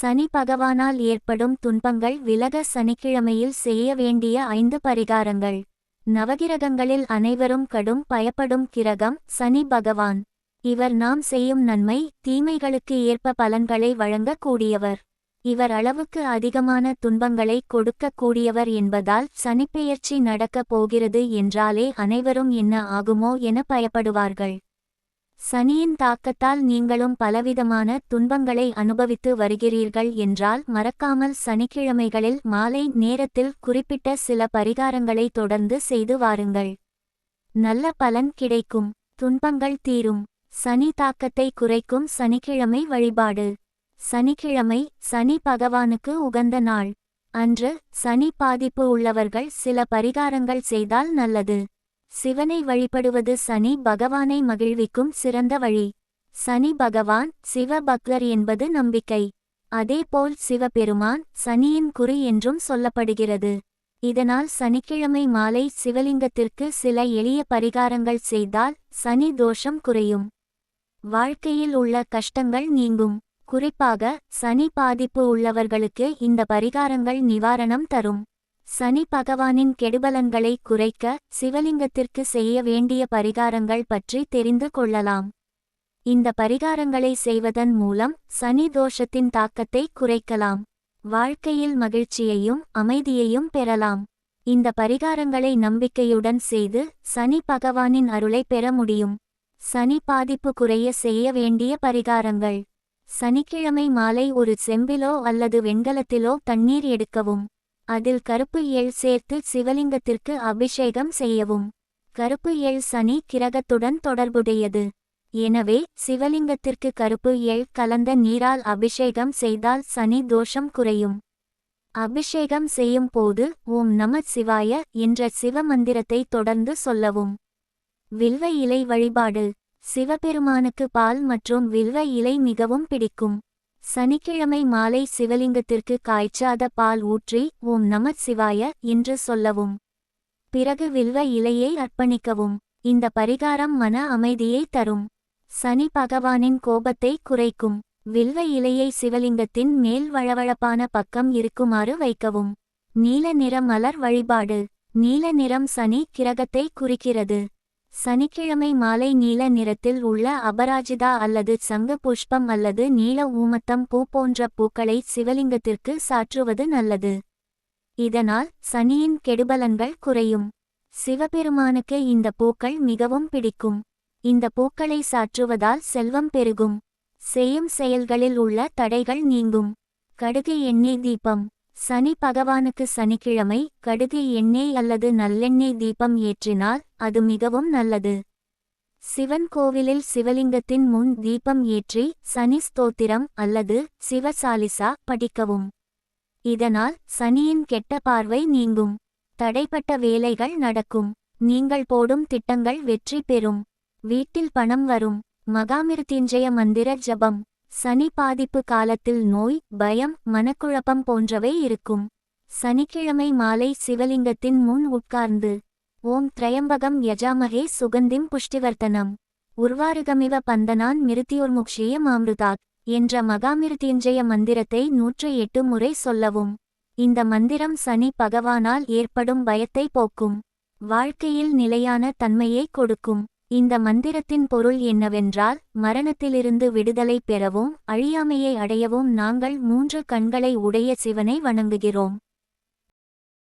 சனி பகவானால் ஏற்படும் துன்பங்கள் விலக சனிக்கிழமையில் செய்ய வேண்டிய 5 பரிகாரங்கள். நவகிரகங்களில் அனைவரும் கடும் பயப்படும் கிரகம் சனி பகவான். இவர் நாம் செய்யும் நன்மை தீமைகளுக்கு ஏற்ப பலன்களை வழங்க கூடியவர். இவர் அளவுக்கு அதிகமான துன்பங்களை கொடுக்க கூடியவர் என்பதால் சனிப்பெயர்ச்சி நடக்கப் போகிறது என்றாலே அனைவரும் என்ன ஆகுமோ என பயப்படுவார்கள். சனியின் தாக்கத்தால் நீங்களும் பலவிதமான துன்பங்களை அனுபவித்து வருகிறீர்கள் என்றால் மறக்காமல் சனிக்கிழமைகளில் மாலை நேரத்தில் குறிப்பிட்ட சில பரிகாரங்களை தொடர்ந்து செய்து வாருங்கள். நல்ல பலன் கிடைக்கும். துன்பங்கள் தீரும். சனி தாக்கத்தை குறைக்கும் சனிக்கிழமை வழிபாடு. சனிக்கிழமை சனி பகவானுக்கு உகந்த நாள். அன்று சனி பாதிப்பு உள்ளவர்கள் சில பரிகாரங்கள் செய்தால் நல்லது. சிவனை வழிபடுவது சனி பகவானை மகிழ்விக்கும் சிறந்த வழி. சனி பகவான் சிவ பக்தர் என்பது நம்பிக்கை. அதேபோல் சிவபெருமான் சனியின் குறி என்றும் சொல்லப்படுகிறது. இதனால் சனிக்கிழமை மாலை சிவலிங்கத்திற்கு சில எளிய பரிகாரங்கள் செய்தால் சனி தோஷம் குறையும். வாழ்க்கையில் உள்ள கஷ்டங்கள் நீங்கும். குறிப்பாக சனி பாதிப்பு உள்ளவர்களுக்கு இந்த பரிகாரங்கள் நிவாரணம் தரும். சனி பகவானின் கெடுபலன்களை குறைக்க சிவலிங்கத்திற்கு செய்ய வேண்டிய பரிகாரங்கள் பற்றி தெரிந்து கொள்ளலாம். இந்த பரிகாரங்களை செய்வதன் மூலம் சனி தோஷத்தின் தாக்கத்தை குறைக்கலாம். வாழ்க்கையில் மகிழ்ச்சியையும் அமைதியையும் பெறலாம். இந்த பரிகாரங்களை நம்பிக்கையுடன் செய்து சனி பகவானின் அருளை பெற முடியும். சனி பாதிப்பு குறைய செய்ய வேண்டிய பரிகாரங்கள். சனிக்கிழமை மாலை ஒரு செம்பிலோ அல்லது வெண்கலத்திலோ தண்ணீர் எடுக்கவும். அதில் கருப்பு எள் சேர்த்து சிவலிங்கத்திற்கு அபிஷேகம் செய்யவும். கருப்பு எள் சனி கிரகத்துடன் தொடர்புடையது. எனவே சிவலிங்கத்திற்கு கருப்பு எள் கலந்த நீரால் அபிஷேகம் செய்தால் சனி தோஷம் குறையும். அபிஷேகம் செய்யும் போது ஓம் நம சிவாய என்ற சிவ மந்திரத்தை தொடர்ந்து சொல்லவும். வில்வ இலை வழிபாடு. சிவபெருமானுக்கு பால் மற்றும் வில்வ இலை மிகவும் பிடிக்கும். சனிக்கிழமை மாலை சிவலிங்கத்திற்கு காய்ச்சாத பால் ஊற்றி ஓம் நம சிவாய என்று சொல்லவும். பிறகு வில்வ இலையை அர்ப்பணிக்கவும். இந்த பரிகாரம் மன அமைதியை தரும். சனி பகவானின் கோபத்தை குறைக்கும். வில்வ இலையை சிவலிங்கத்தின் மேல் வழவழப்பான பக்கம் இருக்குமாறு வைக்கவும். நீல நிற மலர் வழிபாடு. நீல நிறம் சனி கிரகத்தை குறிக்கிறது. சனிக்கிழமை மாலை நீல நிறத்தில் உள்ள அபராஜிதா அல்லது சங்க புஷ்பம் அல்லது நீல ஊமத்தம் பூ போன்ற பூக்களை சிவலிங்கத்திற்கு சாற்றுவது நல்லது. இதனால் சனியின் கெடுபலன்கள் குறையும். சிவபெருமானுக்கு இந்த பூக்கள் மிகவும் பிடிக்கும். இந்த பூக்களை சாற்றுவதால் செல்வம் பெருகும். செய்யும் செயல்களில் உள்ள தடைகள் நீங்கும். கடுகு எண்ணெய் தீபம். சனி பகவானுக்கு சனிக்கிழமை கடுகு எண்ணெய் அல்லது நல்லெண்ணெய் தீபம் ஏற்றினால் அது மிகவும் நல்லது. சிவன் கோவிலில் சிவலிங்கத்தின் முன் தீபம் ஏற்றி சனி ஸ்தோத்திரம் அல்லது சிவசாலிசா படிக்கவும். இதனால் சனியின் கெட்ட பார்வை நீங்கும். தடைப்பட்ட வேலைகள் நடக்கும். நீங்கள் போடும் திட்டங்கள் வெற்றி பெறும். வீட்டில் பணம் வரும். மகாமிருத்யுஞ்சய மந்திர ஜபம். சனி பாதிப்பு காலத்தில் நோய் பயம் மனக்குழப்பம் போன்றவை இருக்கும். சனிக்கிழமை மாலை சிவலிங்கத்தின் முன் உட்கார்ந்து ஓம் திரையம்பகம் யஜாமகே சுகந்திம் புஷ்டிவர்த்தனம் உர்வாருகமிவ பந்தனான் மிருத்யோர்முக்ஷிய மாமிருதாத் என்ற மகாமிருத்யுஞ்சய மந்திரத்தை 108 முறை சொல்லவும். இந்த மந்திரம் சனி பகவானால் ஏற்படும் பயத்தை போக்கும். வாழ்க்கையில் நிலையான தன்மையை கொடுக்கும். இந்த மந்திரத்தின் பொருள் என்னவென்றால் மரணத்திலிருந்து விடுதலை பெறவும் அழியாமையை அடையவும் நாங்கள் 3 கண்களை உடைய சிவனை வணங்குகிறோம்.